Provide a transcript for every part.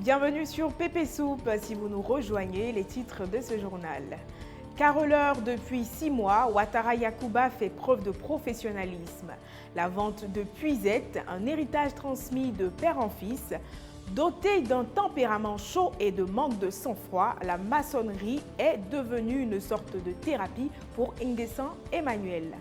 Bienvenue sur Pépé Soupe. Si vous nous rejoignez, les titres de ce journal. Caroleur depuis 6 mois, Ouattara Yacouba fait preuve de professionnalisme. La vente de puisettes, un héritage transmis de père en fils. Dotée d'un tempérament chaud et de manque de sang-froid, la maçonnerie est devenue une sorte de thérapie pour Nguessan Emmanuel.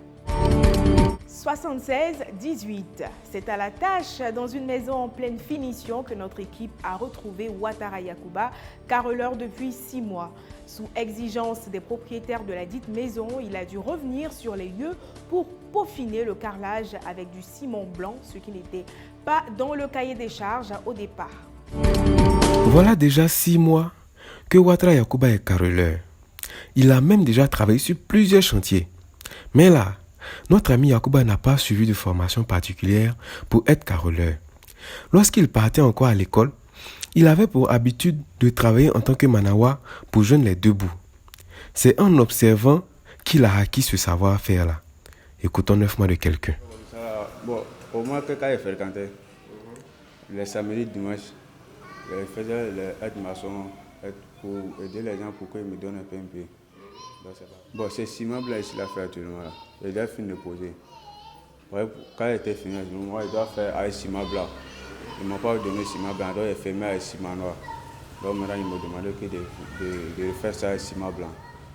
76-18. C'est à la tâche dans une maison en pleine finition que notre équipe a retrouvé Ouattara Yacouba, caroleur depuis 6 mois. Sous exigence des propriétaires de la dite maison, il a dû revenir sur les lieux pour peaufiner le carrelage avec du ciment blanc, ce qui n'était pas dans le cahier des charges au départ. Voilà déjà 6 mois que Ouattara Yacouba est carreleur. Il a même déjà travaillé sur plusieurs chantiers. Mais là, notre ami Yacouba n'a pas suivi de formation particulière pour être carreleur. Lorsqu'il partait encore à l'école, il avait pour habitude de travailler en tant que manawa pour joindre les deux bouts. C'est en observant qu'il a acquis ce savoir-faire-là. Écoutons 9 mois de quelqu'un. Bon, au moins que quand il fréquentait, les samedis, dimanches, il faisait être maçon pour aider les gens pour qu'ils me donnent un peu. Bon, c'est ciment blanc ici, il a fait actuellement là. Il a fini de poser. Ouais, quand il était fini, moi, il doit faire avec ciment blanc. Ils ne m'ont pas donné ciment blanc, donc il fait fait avec ciment noir. Donc maintenant, il me demandait de faire ça avec ciment blanc.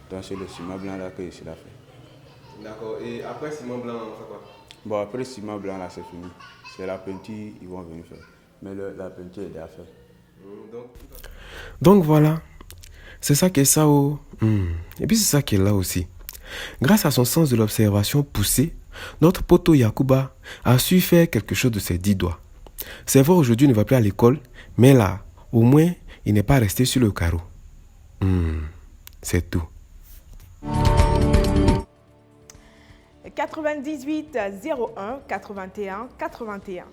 Donc c'est le ciment blanc là que je suis là fait. D'accord, et après ciment blanc, on fait quoi? Bon, après ciment blanc là, c'est fini. C'est la peinture, ils vont venir faire. Mais la peinture est déjà faite. Donc voilà, c'est ça qui est ça. Et puis c'est ça qui est là aussi. Grâce à son sens de l'observation poussé, notre poteau Yacouba a su faire quelque chose de ses 10 doigts. C'est vrai, aujourd'hui il ne va plus à l'école, mais là, au moins, il n'est pas resté sur le carreau. C'est tout. 98 01 81 81.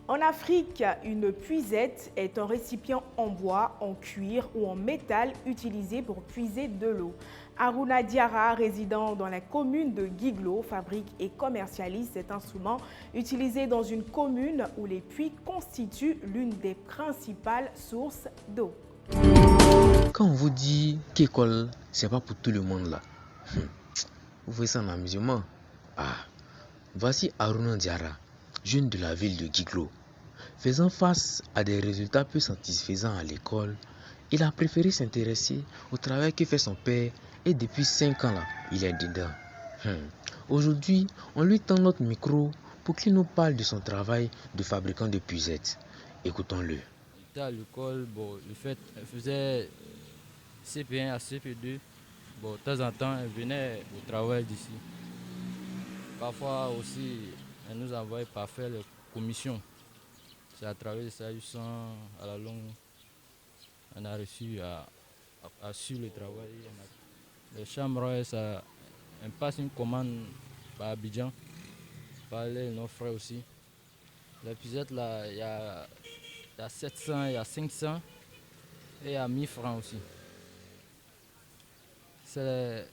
En Afrique, une puisette est un récipient en bois, en cuir ou en métal utilisé pour puiser de l'eau. Aruna Diarra, résident dans la commune de Guiglo, fabrique et commercialise cet instrument utilisé dans une commune où les puits constituent l'une des principales sources d'eau. Quand on vous dit qu'école, c'est pas pour tout le monde là, vous voyez ça en amusement. Voici Aruna Diarra, jeune de la ville de Guiglo. Faisant face à des résultats peu satisfaisants à l'école, il a préféré s'intéresser au travail que fait son père et depuis 5 ans là, il est dedans. Aujourd'hui, on lui tend notre micro pour qu'il nous parle de son travail de fabricant de puisettes. Écoutons-le. J'étais à l'école, je faisais CP1 à CP2. De temps en temps, elle venait au travail d'ici. Parfois aussi, elle nous envoyait par faire les commissions. C'est à travers ça, à la longue, on a reçu à suivre le travail. Les chambres, ça, on passe une commande par Abidjan, par nos frères aussi. Les puisettes, là, il y a 700, il y a 500 et il y a 1000 francs aussi. C'est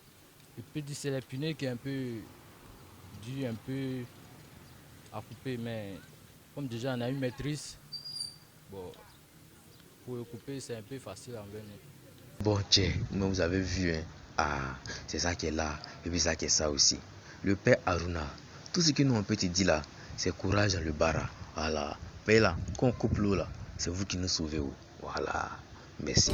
les punais qui est un peu dur, un peu à couper, mais comme déjà on a une maîtrise, pour le couper c'est un peu facile à venir. Bon, tiens, mais vous avez vu, c'est ça qui est là, et puis ça qui est ça aussi. Le père Aruna, tout ce que nous on peut te dire là, c'est courage dans le bara. Voilà. Mais là, quand on coupe l'eau là, c'est vous qui nous sauvez. Voilà. Merci.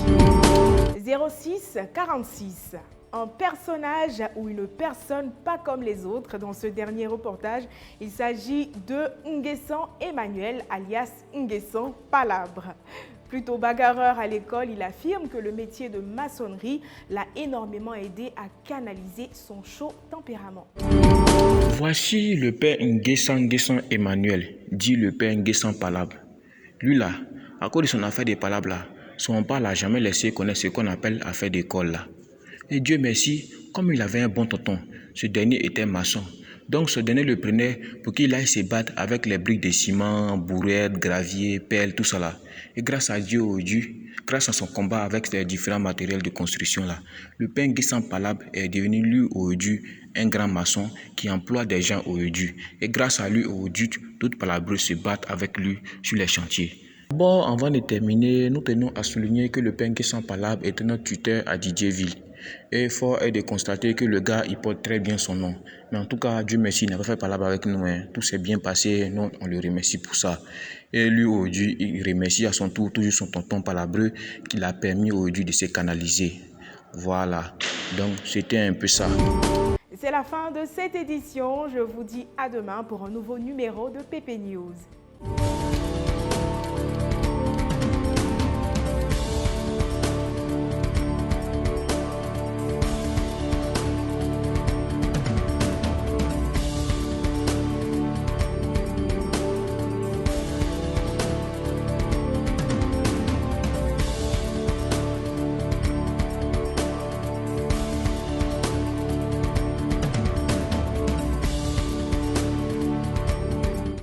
06 46. Un personnage ou une personne pas comme les autres dans ce dernier reportage. Il s'agit de Nguessan Emmanuel, alias Nguessan Palabre. Plutôt bagarreur à l'école, il affirme que le métier de maçonnerie l'a énormément aidé à canaliser son chaud tempérament. Voici le père Nguessan Emmanuel, dit le père Nguessan Palabre. Lui là, à cause de son affaire des palabres là, son père l'a jamais laissé connaître ce qu'on appelle affaire d'école là. Et Dieu merci, comme il avait un bon tonton, ce dernier était maçon. Donc ce dernier le prenait pour qu'il aille se battre avec les briques de ciment, bourrettes, gravier, pelles, tout ça là. Et grâce à Dieu aujourd'hui, grâce à son combat avec les différents matériels de construction là, le père Nguessan Palabre est devenu lui aujourd'hui un grand maçon qui emploie des gens aujourd'hui. Et grâce à lui aujourd'hui, d'autres palabreux se battent avec lui sur les chantiers. Bon, avant de terminer, nous tenons à souligner que le père Nguessan Palab est notre tuteur à Didierville. Et fort est de constater que le gars, il porte très bien son nom. Mais en tout cas, Dieu merci, il n'a pas fait Palab avec nous. Hein. Tout s'est bien passé, nous, on le remercie pour ça. Et lui, aujourd'hui, il remercie à son tour toujours son tonton Palabreux qui l'a permis aujourd'hui de se canaliser. Voilà, donc c'était un peu ça. C'est la fin de cette édition. Je vous dis à demain pour un nouveau numéro de PP News.